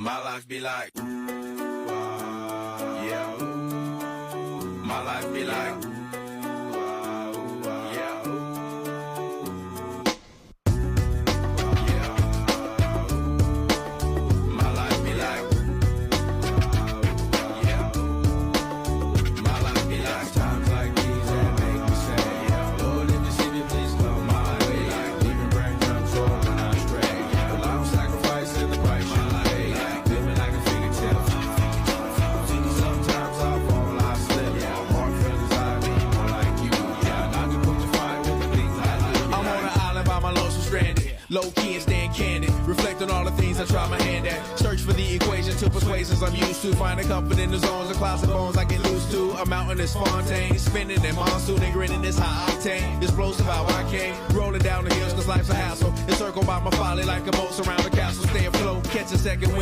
My life be like, ooh, yeah, ooh. My life be like, ooh, yeah, ooh. Low key and staying candid. Reflect on all the things I try my hand at. Search for the equation to persuasions I'm used to. Finding comfort in the zones of clouds and bones I get loose to. A mountain is Fontaine. Spinning in monsoon and grinning this high octane. Explosive how I came. Rolling down the hills cause life's a hassle. Encircled by my folly like a moat surround the castle. Stay afloat, catch a second wind.